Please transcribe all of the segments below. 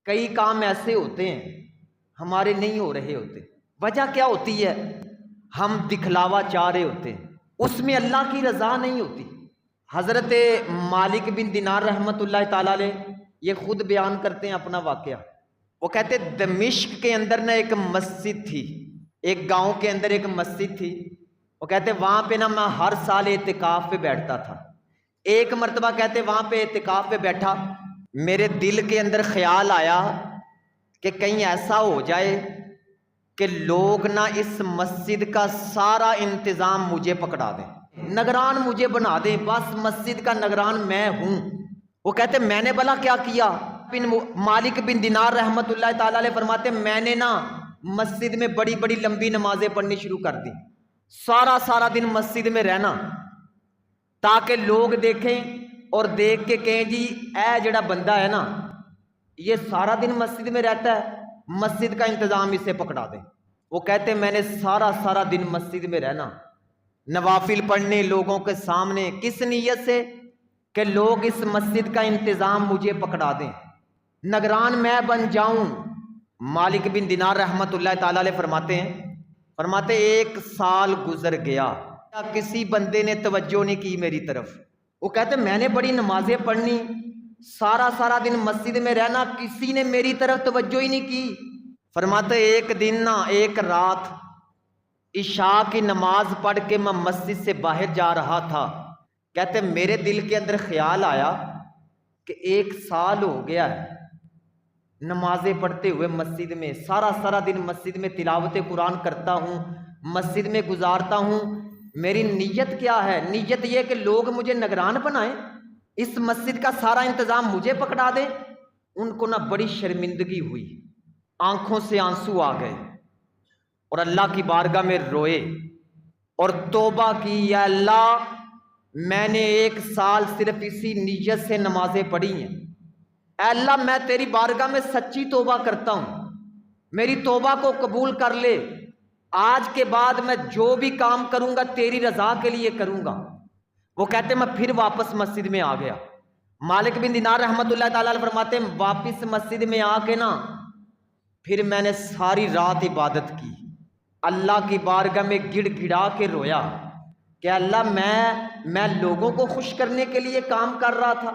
کئی کام ایسے ہوتے ہیں ہمارے نہیں ہو رہے ہوتے، وجہ کیا ہوتی ہے؟ ہم دکھلاوا چاہ رہے ہوتے ہیں، اس میں اللہ کی رضا نہیں ہوتی۔ حضرت مالک بن دینار رحمۃ اللہ تعالی علیہ یہ خود بیان کرتے ہیں اپنا واقعہ۔ وہ کہتے دمشق کے اندر نا ایک مسجد تھی، ایک گاؤں کے اندر ایک مسجد تھی۔ وہ کہتے وہاں پہ نا میں ہر سال اعتکاف پہ بیٹھتا تھا۔ ایک مرتبہ کہتے وہاں پہ اعتکاف پہ بیٹھا، میرے دل کے اندر خیال آیا کہ کہیں ایسا ہو جائے کہ لوگ نا اس مسجد کا سارا انتظام مجھے پکڑا دیں، نگران مجھے بنا دیں، بس مسجد کا نگران میں ہوں۔ وہ کہتے میں نے بھلا کیا کیا؟ مالک بن دینار رحمت اللہ تعالی علیہ فرماتے میں نے نا مسجد میں بڑی بڑی لمبی نمازیں پڑھنی شروع کر دی، سارا دن مسجد میں رہنا تاکہ لوگ دیکھیں اور دیکھ کے کہیں جی اے جڑا بندہ ہے نا یہ سارا دن مسجد میں رہتا ہے، مسجد کا انتظام اسے پکڑا دیں۔ وہ کہتے میں نے سارا دن مسجد میں رہنا، نوافل پڑھنے لوگوں کے سامنے، کس نیت سے کہ لوگ اس مسجد کا انتظام مجھے پکڑا دیں، نگران میں بن جاؤں۔ مالک بن دینار رحمت اللہ تعالی علیہ فرماتے ایک سال گزر گیا، کسی بندے نے توجہ نہیں کی میری طرف۔ وہ کہتے میں نے بڑی نمازیں پڑھنی، سارا دن مسجد میں رہنا، کسی نے میری طرف توجہ ہی نہیں کی۔ فرماتے ایک دن نا ایک رات عشاء کی نماز پڑھ کے میں مسجد سے باہر جا رہا تھا، کہتے میرے دل کے اندر خیال آیا کہ ایک سال ہو گیا ہے نمازیں پڑھتے ہوئے مسجد میں، سارا دن مسجد میں تلاوت قرآن کرتا ہوں، مسجد میں گزارتا ہوں، میری نیت کیا ہے؟ نیت یہ کہ لوگ مجھے نگران بنائیں، اس مسجد کا سارا انتظام مجھے پکڑا دیں۔ ان کو نہ بڑی شرمندگی ہوئی، آنکھوں سے آنسو آ گئے اور اللہ کی بارگاہ میں روئے اور توبہ کی، یا اللہ میں نے ایک سال صرف اسی نیت سے نمازیں پڑھی ہیں، اے اللہ میں تیری بارگاہ میں سچی توبہ کرتا ہوں، میری توبہ کو قبول کر لے، آج کے بعد میں جو بھی کام کروں گا تیری رضا کے لیے کروں گا۔ وہ کہتے میں پھر واپس مسجد میں آ گیا۔ مالک بن دینار رحمت اللہ تعالیٰ علیہ فرماتے واپس مسجد میں آ کے نا پھر میں نے ساری رات عبادت کی، اللہ کی بارگاہ میں گڑ گڑا کے رویا کہ اللہ میں لوگوں کو خوش کرنے کے لیے کام کر رہا تھا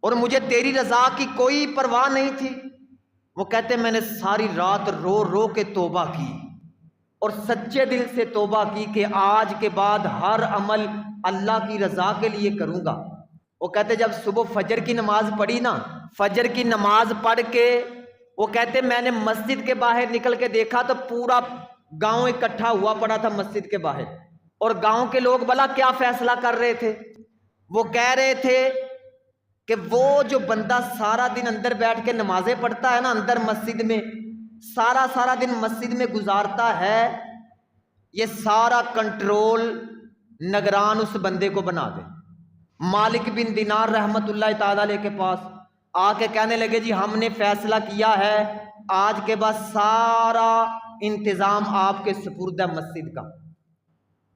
اور مجھے تیری رضا کی کوئی پرواہ نہیں تھی۔ وہ کہتے میں نے ساری رات رو کے توبہ کی اور سچے دل سے توبہ کی کہ آج کے بعد ہر عمل اللہ کی رضا کے لیے کروں گا۔ وہ کہتے جب صبح فجر کی نماز پڑھی نا، فجر کی نماز پڑھ کے وہ کہتے میں نے مسجد کے باہر نکل کے دیکھا تو پورا گاؤں اکٹھا ہوا پڑا تھا مسجد کے باہر، اور گاؤں کے لوگ بھلا کیا فیصلہ کر رہے تھے؟ وہ کہہ رہے تھے کہ وہ جو بندہ سارا دن اندر بیٹھ کے نمازیں پڑھتا ہے نا، اندر مسجد میں سارا دن مسجد میں گزارتا ہے، یہ سارا کنٹرول نگران اس بندے کو بنا دے۔ مالک بن دینار رحمت اللہ تعالی علیہ کے پاس آ کے کہنے لگے جی ہم نے فیصلہ کیا ہے آج کے بعد سارا انتظام آپ کے سپرد ہے مسجد کا۔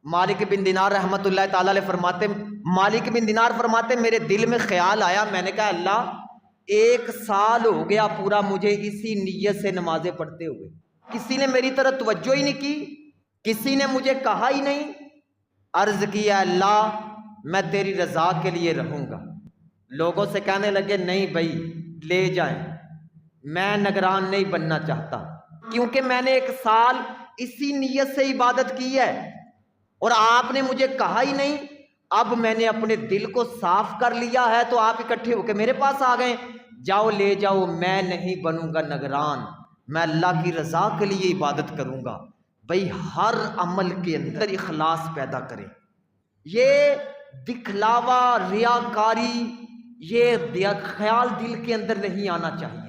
مالک بن دینار رحمت اللہ تعالی علیہ مالک بن دینار فرماتے میرے دل میں خیال آیا، میں نے کہا اللہ ایک سال ہو گیا پورا مجھے اسی نیت سے نمازیں پڑھتے ہوئے، کسی نے میری طرف توجہ ہی نہیں کی، کسی نے مجھے کہا ہی نہیں۔ عرض کیا اللہ میں تیری رضا کے لیے رہوں گا۔ لوگوں سے کہنے لگے نہیں بھائی لے جائیں، میں نگران نہیں بننا چاہتا، کیونکہ میں نے ایک سال اسی نیت سے عبادت کی ہے اور آپ نے مجھے کہا ہی نہیں، اب میں نے اپنے دل کو صاف کر لیا ہے تو آپ اکٹھے ہو کے میرے پاس آ گئے، جاؤ لے جاؤ، میں نہیں بنوں گا نگران، میں اللہ کی رضا کے لیے عبادت کروں گا۔ بھائی ہر عمل کے اندر اخلاص پیدا کریں، یہ دکھلاوا ریاکاری یہ خیال دل کے اندر نہیں آنا چاہیے۔